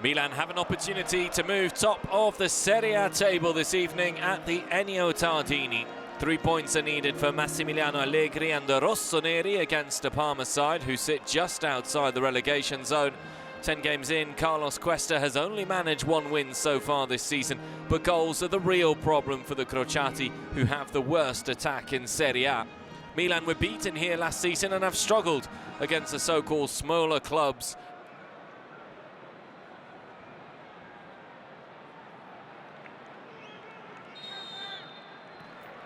Milan have an opportunity to move top of the Serie A table this evening at the Ennio Tardini. 3 points are needed for Massimiliano Allegri and the Rossoneri against a Parma side who sit just outside the relegation zone. 10 games in, Carlos Questo has only managed 1 win so far this season, but goals are the real problem for the Crociati, who have the worst attack in Serie A. Milan were beaten here last season and have struggled against the so-called smaller clubs.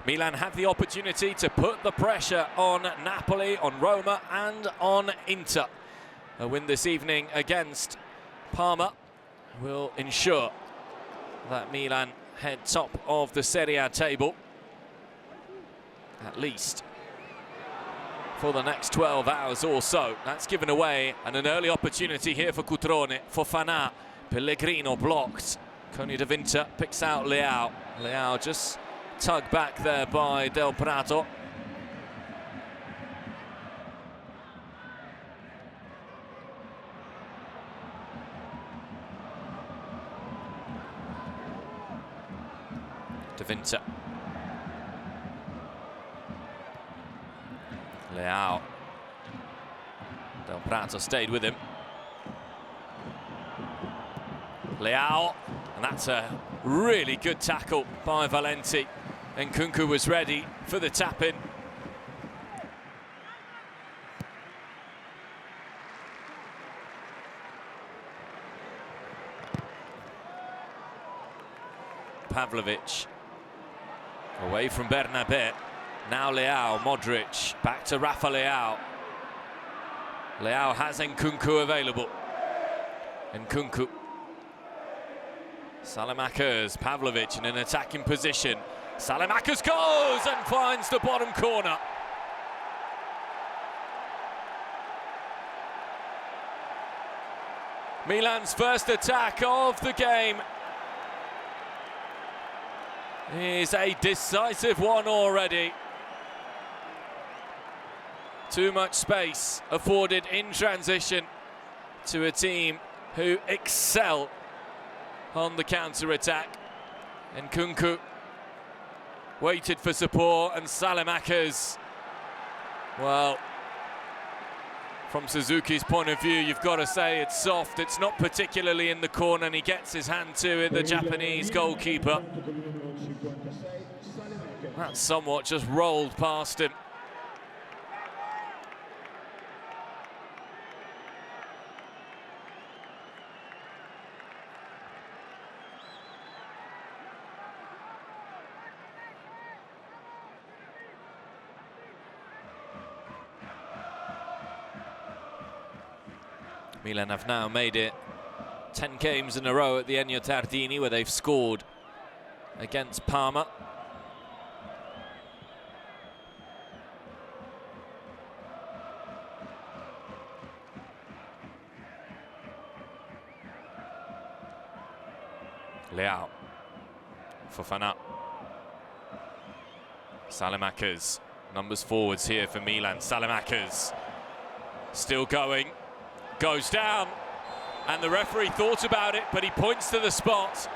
Milan have the opportunity to put the pressure on Napoli, on Roma and on Inter. A win this evening against Parma will ensure that Milan head top of the Serie A table, at least for the next 12 hours or so. That's given away, and an early opportunity here for Cutrone, for Fofana. Pellegrino blocked. Coni de Vinter picks out Leao. Leao just tugged back there by Delprato. De Vinter. Leao. Delprato stayed with him. Leao, and that's a really good tackle by Valenti. And Nkunku was ready for the tap-in. Pavlovic away from Bernabe. Now Leao, Modric, back to Rafa Leao. Leao has Nkunku available. Nkunku. Saelemakaers, Pavlovic in an attacking position. Saelemakaers goes and finds the bottom corner. Milan's first attack of the game is a decisive one already. Too much space afforded in transition to a team who excel on the counter-attack. And Nkunku waited for support, and Saelemakaers, well, from Suzuki's point of view, you've got to say it's soft. It's not particularly in the corner, and he gets his hand to it, the Japanese goalkeeper. That somewhat just rolled past him. Milan have now made it 10 games in a row at the Ennio Tardini where they've scored against Parma. Leao, Fofana, Saelemakaers, numbers forwards here for Milan. Saelemakaers still going. Goes down, and the referee thought about it, but he points to the spot.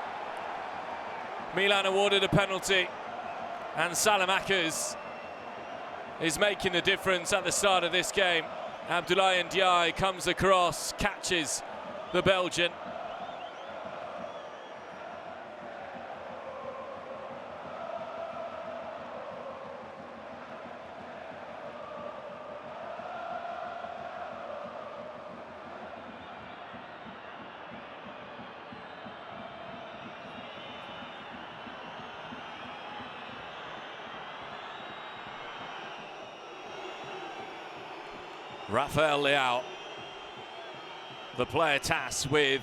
Milan awarded a penalty, and Saelemakaers is making the difference at the start of this game. Abdoulaye Ndiaye comes across, catches the Belgian. Rafael Leao, the player tasked with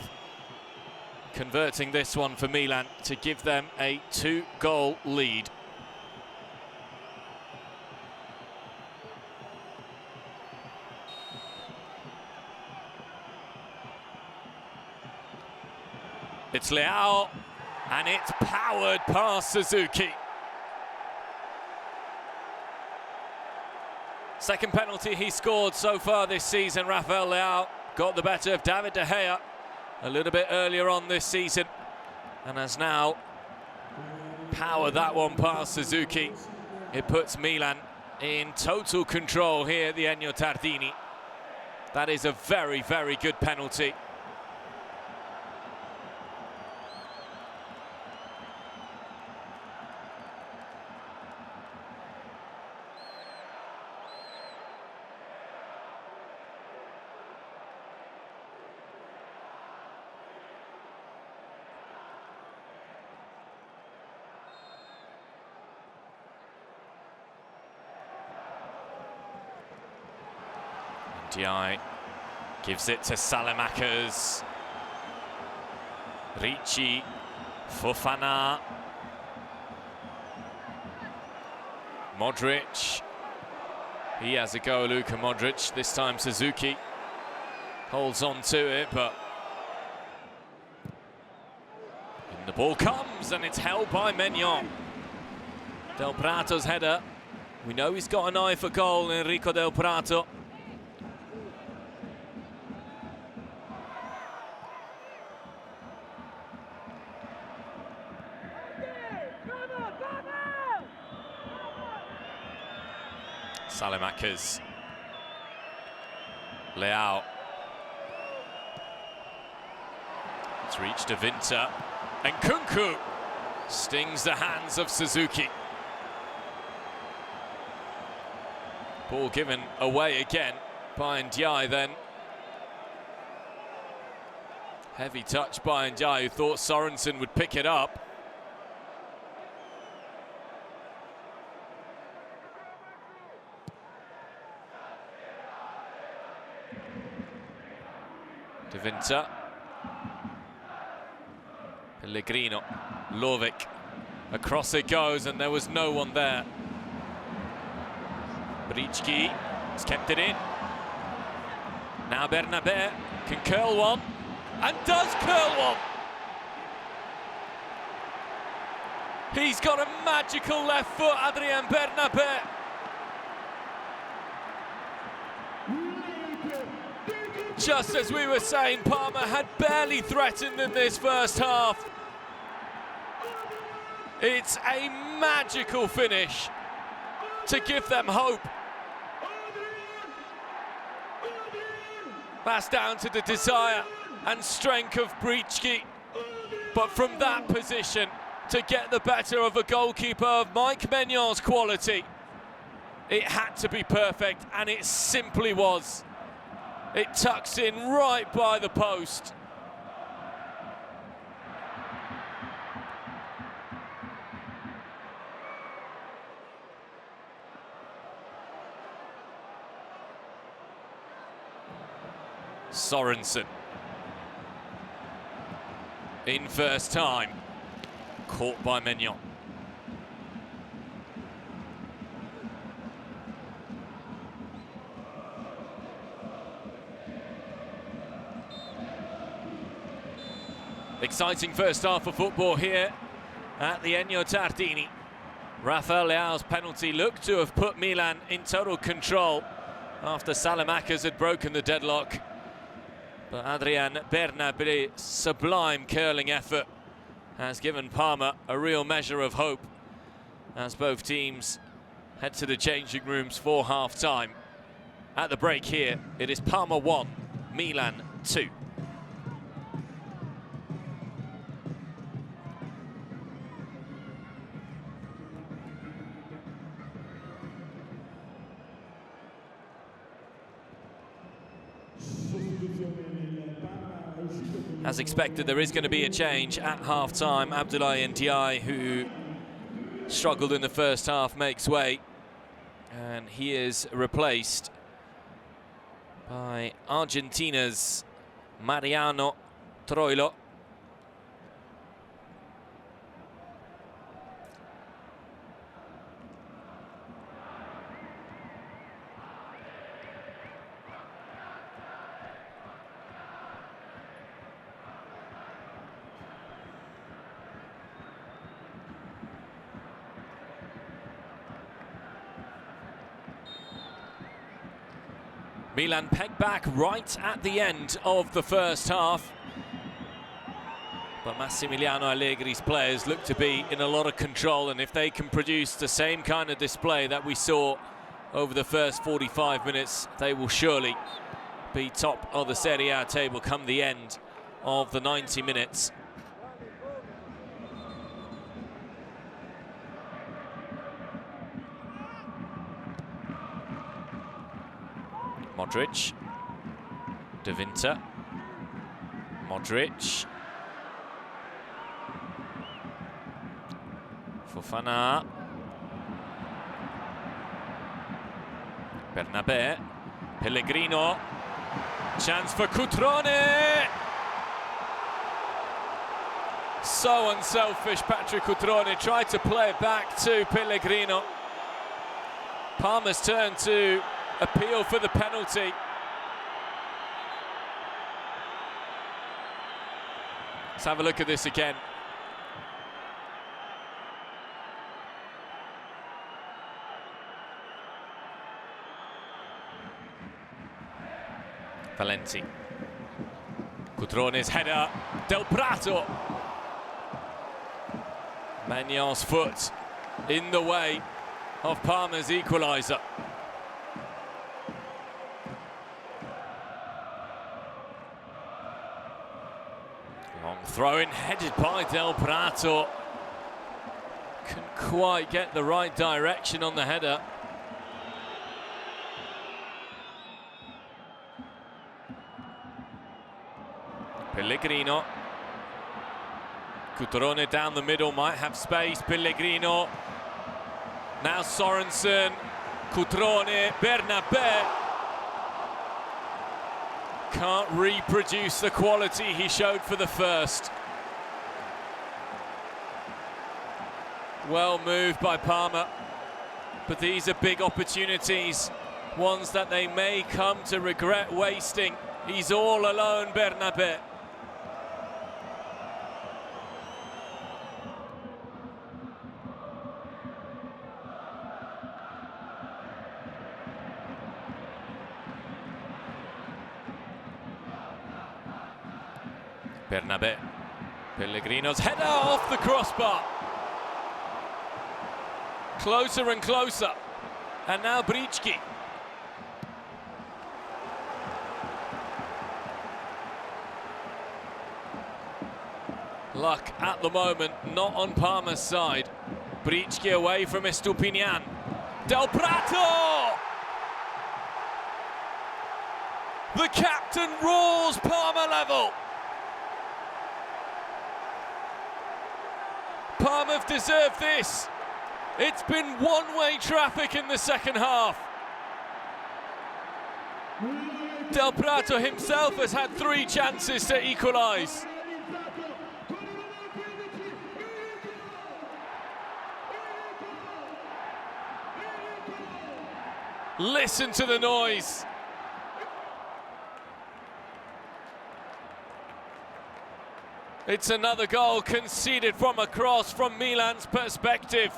converting this one for Milan to give them a 2-goal lead. It's Leao, and it's powered past Suzuki. Second penalty he scored so far this season. Rafael Leao got the better of David De Gea a little bit earlier on this season and has now powered that one past Suzuki. It puts Milan in total control here at the Ennio Tardini. That is a very, very good penalty. Ndiaye gives it to Saelemakaers. Ricci, Fofana. Modric. He has a go, Luka Modric. This time Suzuki holds on to it, but the ball comes and it's held by Maignan. Delprato's header. We know he's got an eye for goal, Enrico Delprato. Saelemakaers. Leao. It's reached to Vinter. And Kunku stings the hands of Suzuki. Ball given away again by Ndiaye then. Heavy touch by Ndiaye, who thought Sorensen would pick it up. De Vinter. Pellegrino. Lovic. Across it goes, and there was no one there. Brichki has kept it in. Now Bernabe can curl one, and does curl one. He's got a magical left foot, Adrien Bernabe. Just as we were saying, Parma had barely threatened in this first half. It's a magical finish to give them hope. That's down to the desire and strength of Brichki. But from that position, to get the better of a goalkeeper of Mike Maignan's quality, it had to be perfect, and it simply was. It tucks in right by the post. Sorensen. In first time. Caught by Maignan. Exciting first half of football here at the Ennio Tardini. Rafael Leao's penalty looked to have put Milan in total control after Saelemakaers had broken the deadlock. But Adrien Bernabe's sublime curling effort has given Parma a real measure of hope as both teams head to the changing rooms for half-time. At the break here, it is Parma 1, Milan 2. As expected, there is going to be a change at half-time. Abdoulaye Ndiaye, who struggled in the first half, makes way. And he is replaced by Argentina's Mariano Troilo. Milan pegged back right at the end of the first half. But Massimiliano Allegri's players look to be in a lot of control, and if they can produce the same kind of display that we saw over the first 45 minutes, they will surely be top of the Serie A table come the end of the 90 minutes. Modric, De Winter, Modric, Fofana, Bernabe, Pellegrino, chance for Cutrone! So unselfish, Patrick Cutrone tried to play it back to Pellegrino. Parma's turn to appeal for the penalty. Let's have a look at this again. Valenti. Cutrone's header. Delprato. Magnol's foot in the way of Parma's equaliser. Long throw-in headed by Delprato. Couldn't quite get the right direction on the header. Pellegrino. Cutrone down the middle, might have space. Pellegrino. Now Sorensen. Cutrone. Bernabe. Can't reproduce the quality he showed for the first. Well moved by Parma. But these are big opportunities. Ones that they may come to regret wasting. He's all alone, Bernabe. Bernabe. Pellegrino's header off the crossbar. Closer and closer. And now Brichki. Luck at the moment not on Parma's side. Brichki away from Estupinian. Delprato! The captain roars Parma level. Parma have deserved this. It's been one-way traffic in the second half. Delprato himself has had 3 chances to equalise. Listen to the noise. It's another goal conceded from a cross from Milan's perspective.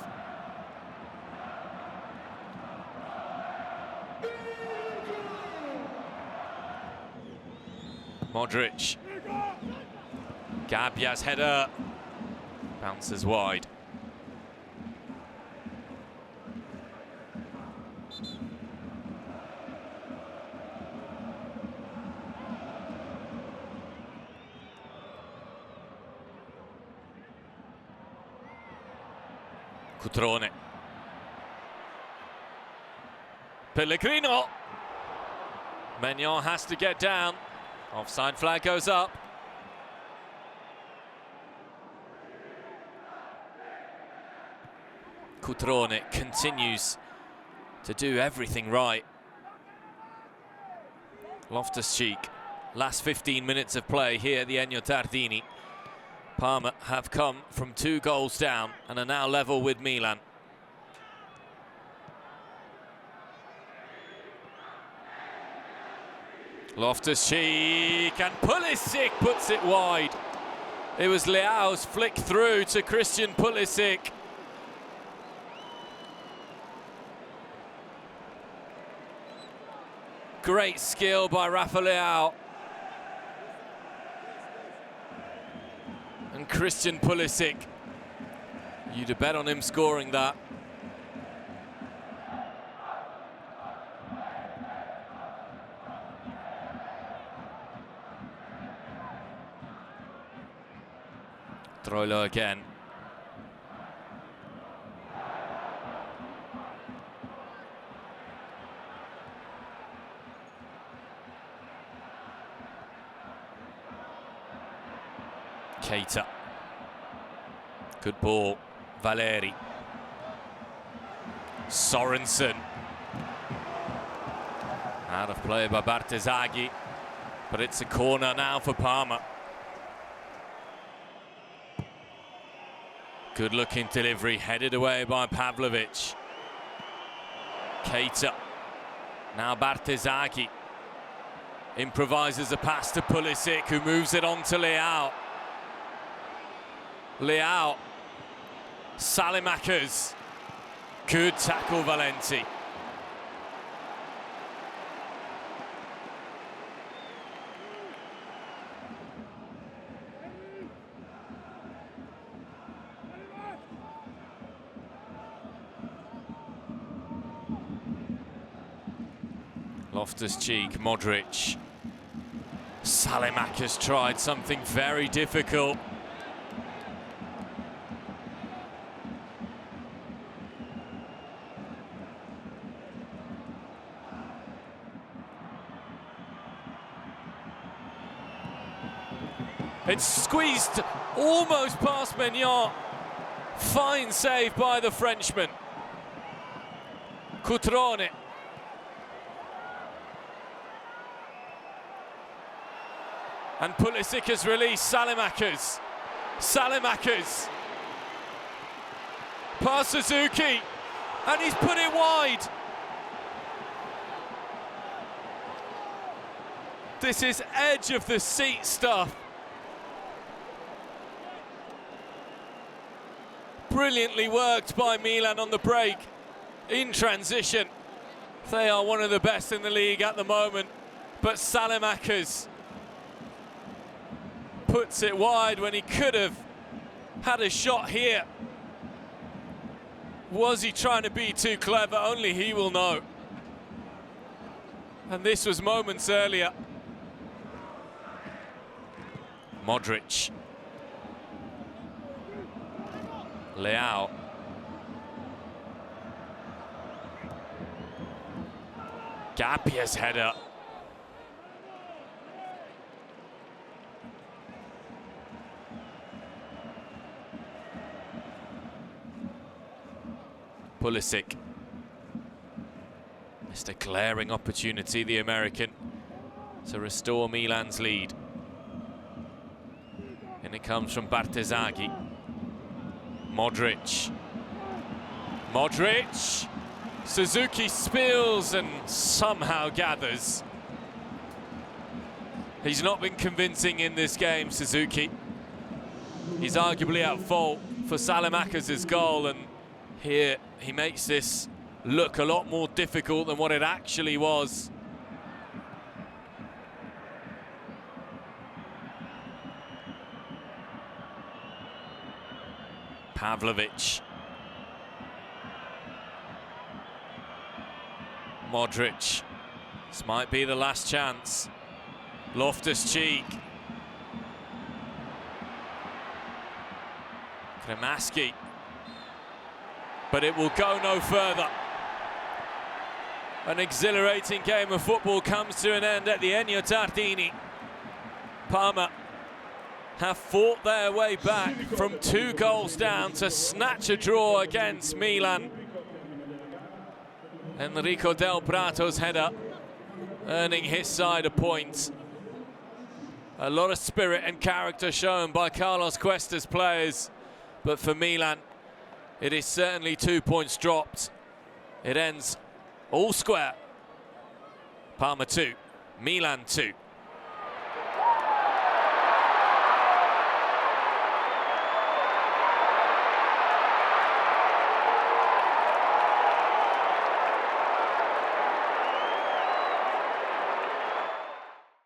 Modric. Gabbia's header bounces wide. Cutrone. Pellegrino. Maignan has to get down. Offside flag goes up. Cutrone continues to do everything right. Loftus-Cheek, last 15 minutes of play here at the Ennio Tardini. Parma have come from 2 goals down and are now level with Milan. Loftus-Cheek and Pulisic puts it wide. It was Leao's flick through to Christian Pulisic. Great skill by Rafa Leao. And and Christian Pulisic. You'd have bet on him scoring that. Troilo again. Keita. Good ball. Valeri. Sorensen. Out of play by Bartesaghi, but it's a corner now for Parma. Good looking delivery, headed away by Pavlovic. Keita. Now Bartesaghi. Improvises a pass to Pulisic, who moves it on to Leao. Leao. Saelemakaers. Good tackle, Valenti. Loftus-Cheek, Modric. Saelemakaers tried something very difficult. It's squeezed almost past Maignan. Fine save by the Frenchman. Cutrone. And Pulisic has released Saelemakaers. Saelemakaers. Past Suzuki. And he's put it wide. This is edge of the seat stuff. Brilliantly worked by Milan on the break. In transition. They are one of the best in the league at the moment. But Saelemakaers puts it wide when he could have had a shot here. Was he trying to be too clever? Only he will know. And this was moments earlier. Modric. Leao. Gapia's header. Pulisic. Missed a glaring opportunity, the American, to restore Milan's lead. And it comes from Bartesaghi. Modric. Modric. Suzuki spills and somehow gathers. He's not been convincing in this game, Suzuki. He's arguably at fault for Saelemakaers' goal, and here he makes this look a lot more difficult than what it actually was. Pavlovic. Modric. This might be the last chance. Loftus-Cheek. Kremaski. But it will go no further. An exhilarating game of football comes to an end at the Ennio Tardini. Parma have fought their way back from 2 goals down to snatch a draw against Milan. Enrico Delprato's header earning his side a point. A lot of spirit and character shown by Carlos Questo's players, but for Milan, it is certainly 2 points dropped. It ends all square. Parma 2, Milan 2.